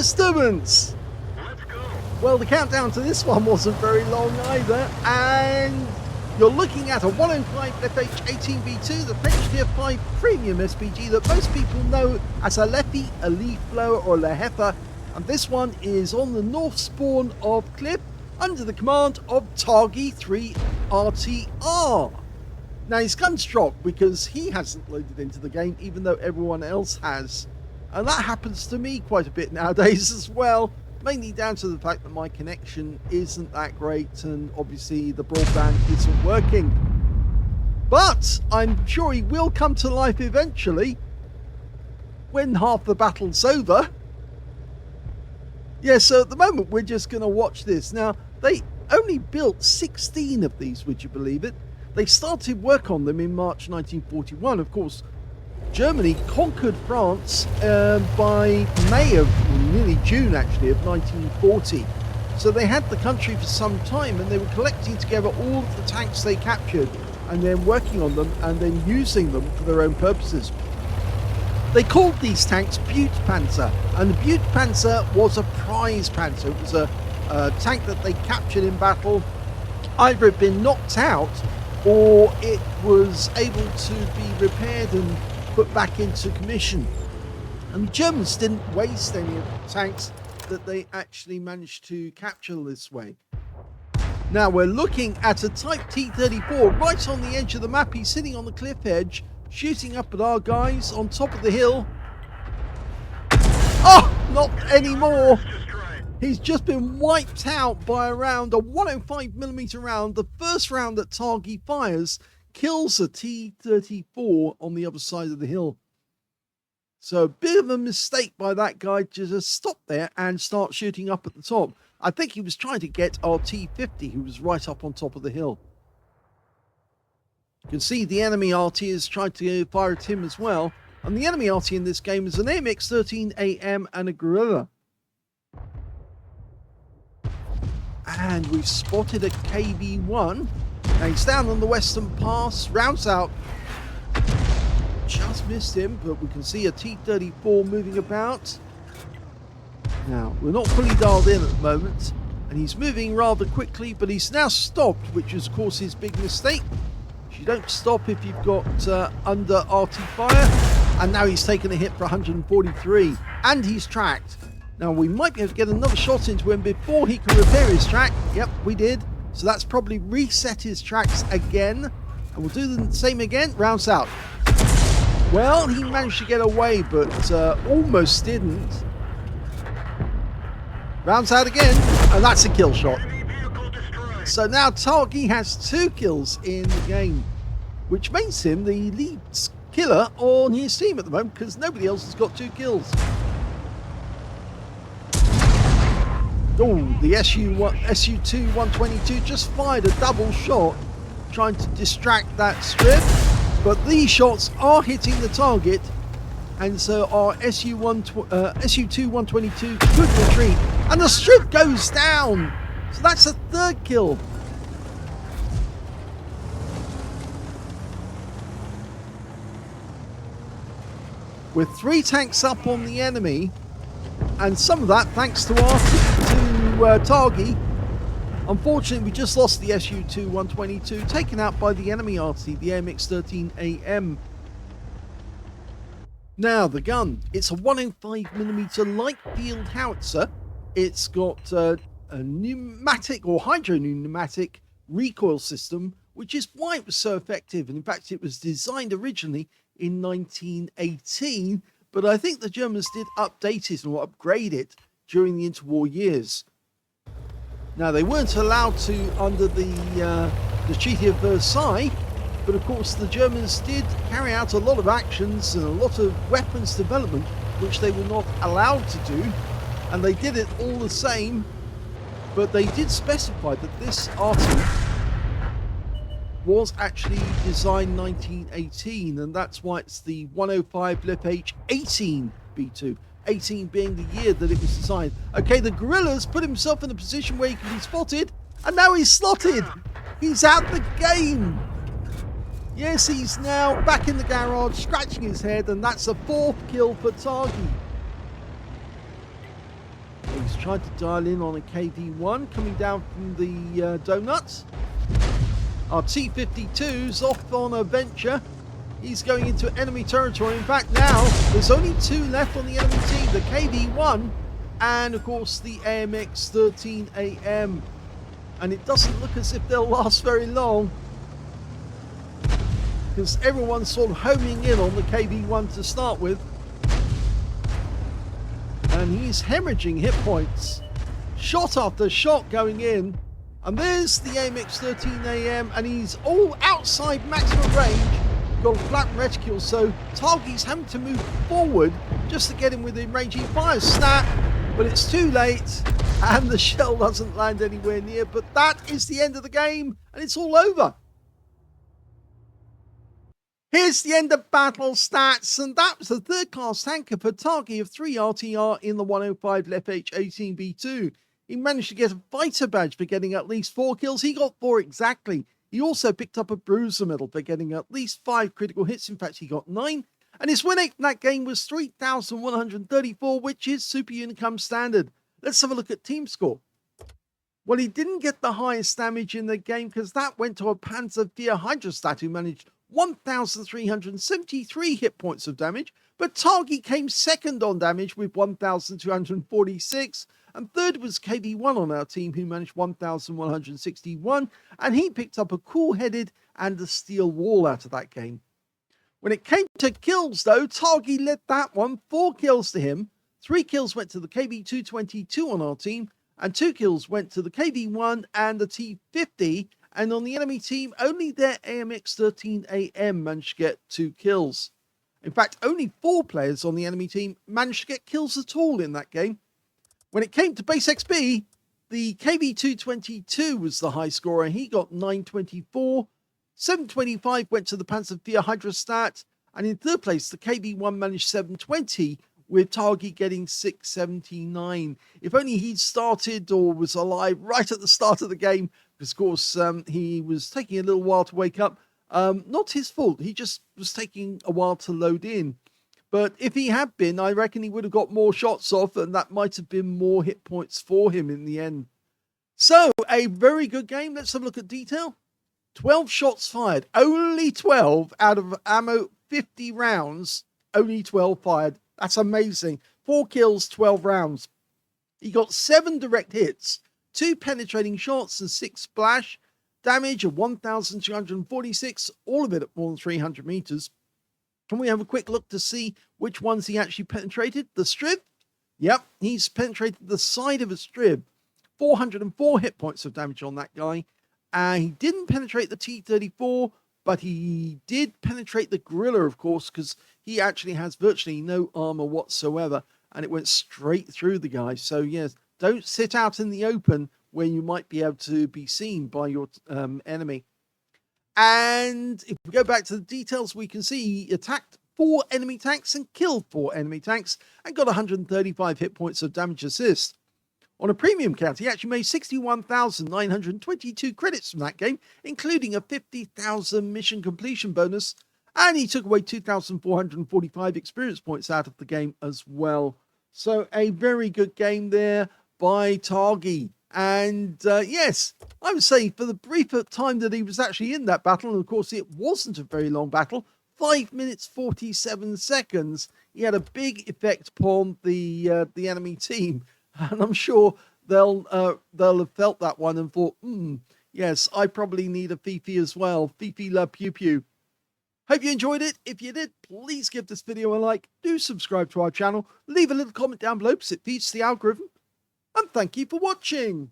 disturbance. Well, the countdown to this one wasn't very long either, and you're looking at a 105 leFH18B2, the French Tier 5 premium SPG that most people know as a leFH, a leaf blower, or leHeffer, and this one is on the north spawn of Cliff under the command of targy 3 RTR. Now his gun's dropped because he hasn't loaded into the game, even though everyone else has, and that happens to me quite a bit nowadays as well. Mainly down to the fact that my connection isn't that great and obviously the broadband isn't working. But I'm sure he will come to life eventually when half the battle's over. Yeah, so at the moment we're just going to watch this. Now, they only built 16 of these, would you believe it? They started work on them in March 1941. Of course, Germany conquered France by May of, nearly June actually, of 1940. So they had the country for some time and they were collecting together all of the tanks they captured and then working on them and then using them for their own purposes. They called these tanks Butpanzer, and the Butpanzer was a prize panzer. It was a tank that they captured in battle. Either it had been knocked out or it was able to be repaired and put back into commission. And the Germans didn't waste any of the tanks that they actually managed to capture this way. Now we're looking at a Type T-34 right on the edge of the map. He's sitting on the cliff edge, shooting up at our guys on top of the hill. Oh, not anymore. He's just been wiped out by a round, a 105mm round. The first round that targy fires kills a T-34 on the other side of the hill. So a bit of a mistake by that guy to just stop there and start shooting up at the top. I think he was trying to get our T-50, who was right up on top of the hill. You can see the enemy Arty is trying to fire at him as well. And the enemy Arty in this game is an AMX-13AM and a Gorilla. And we've spotted a KV-1. Now he's down on the western pass, rounds out. Just missed him, but we can see a T-34 moving about. Now, we're not fully dialed in at the moment, and he's moving rather quickly, but he's now stopped, which is, of course, his big mistake. You don't stop if you've got under Arty fire, and now he's taken a hit for 143, and he's tracked. Now, we might be able to get another shot into him before he can repair his track. Yep, we did. So that's probably reset his tracks again. And we'll do the same again. Rounds out. Well, he managed to get away, but almost didn't. Rounds out again. And that's a kill shot. So now targy has 2 kills in the game, which makes him the lead killer on his team at the moment because nobody else has got 2 kills. Oh, the SU-2 122 just fired a double shot trying to distract that strip, but these shots are hitting the target, and so our SU-2 122 could retreat, and the strip goes down. So that's a 3rd kill. With 3 tanks up on the enemy, and some of that thanks to targy. Unfortunately, we just lost the SU-2 122, taken out by the enemy Arty, the AMX-13AM. Now, the gun. It's a 105mm light field howitzer. It's got a pneumatic or hydro-pneumatic recoil system, which is why it was so effective. And in fact, it was designed originally in 1918, but I think the Germans did update it or upgrade it during the interwar years. Now, they weren't allowed to under the Treaty of Versailles, but of course the Germans did carry out a lot of actions and a lot of weapons development which they were not allowed to do, and they did it all the same. But they did specify that this Arty was actually designed 1918, and that's why it's the 105 leFH18B2. 18 being the year that it was designed. Okay, the Gorilla's put himself in a position where he can be spotted, and now he's slotted. He's out the game. Yes, he's now back in the garage, scratching his head, and that's a 4th kill for targy. He's trying to dial in on a KV1 coming down from the donuts. Our T-52's off on a venture. He's going into enemy territory. In fact, now there's only 2 left on the enemy team. The KV1 and, of course, the AMX-13AM. And it doesn't look as if they'll last very long, because everyone's sort of homing in on the KV1 to start with. And he's hemorrhaging hit points. Shot after shot going in. And there's the AMX-13AM, and he's all outside maximum range. Got a flat reticule, so Targy's having to move forward just to get him within range. He fires snap, but it's too late, and the shell doesn't land anywhere near. But that is the end of the game, and it's all over. Here's the end of battle stats, and that was the third class tanker for Targy of 3 RTR in the 105 leFH18B2. He managed to get a fighter badge for getting at least 4 kills. He got 4 exactly. He also picked up a bruiser medal for getting at least 5 critical hits. In fact, he got 9. And his win rate in that game was 3,134, which is Super Unicum standard. Let's have a look at team score. Well, he didn't get the highest damage in the game because that went to a Panzer IV Hydrostat who managed 1,373 hit points of damage. But Targy came second on damage with 1,246. And third was KV1 on our team, who managed 1,161, and he picked up a cool-headed and a steel wall out of that game. When it came to kills, though, Targy led that one, 4 kills to him. 3 kills went to the KV222 on our team, and 2 kills went to the KV1 and the T50, and on the enemy team, only their AMX-13AM managed to get 2 kills. In fact, only 4 players on the enemy team managed to get kills at all in that game. When it came to base XP, the KV222 was the high scorer. He got 924. 725 went to the Panzer IV Hydrostat. And in third place, the KV1 managed 720, with Targy getting 679. If only he'd started or was alive right at the start of the game, because, of course, he was taking a little while to wake up. Not his fault. He just was taking a while to load in. But if he had been, I reckon he would have got more shots off, and that might have been more hit points for him in the end. So, a very good game. Let's have a look at detail. 12 shots fired. Only 12 out of ammo 50 rounds. Only 12 fired. That's amazing. 4 kills, 12 rounds. He got 7 direct hits, 2 penetrating shots, and 6 splash. Damage of 1,246, all of it at more than 300 meters. Can we have a quick look to see which ones he actually penetrated? The strib? Yep, he's penetrated the side of a strib. 404 hit points of damage on that guy. He didn't penetrate the T-34, but he did penetrate the gorilla, of course, because he actually has virtually no armor whatsoever, and it went straight through the guy. So, yes, don't sit out in the open where you might be able to be seen by your enemy. And if we go back to the details, we can see he attacked 4 enemy tanks and killed 4 enemy tanks and got 135 hit points of damage assist. On a premium count, he actually made 61,922 credits from that game, including a 50,000 mission completion bonus, and he took away 2,445 experience points out of the game as well. So a very good game there by Targy. And yes, I would say for the brief time that he was actually in that battle, and of course it wasn't a very long battle, 5 minutes 47 seconds, he had a big effect upon the enemy team. And I'm sure they'll have felt that one and thought, yes, I probably need a Fifi as well. Fifi la pew pew. Hope you enjoyed it. If you did, please give this video a like. Do subscribe to our channel. Leave a little comment down below because it feeds the algorithm. And thank you for watching.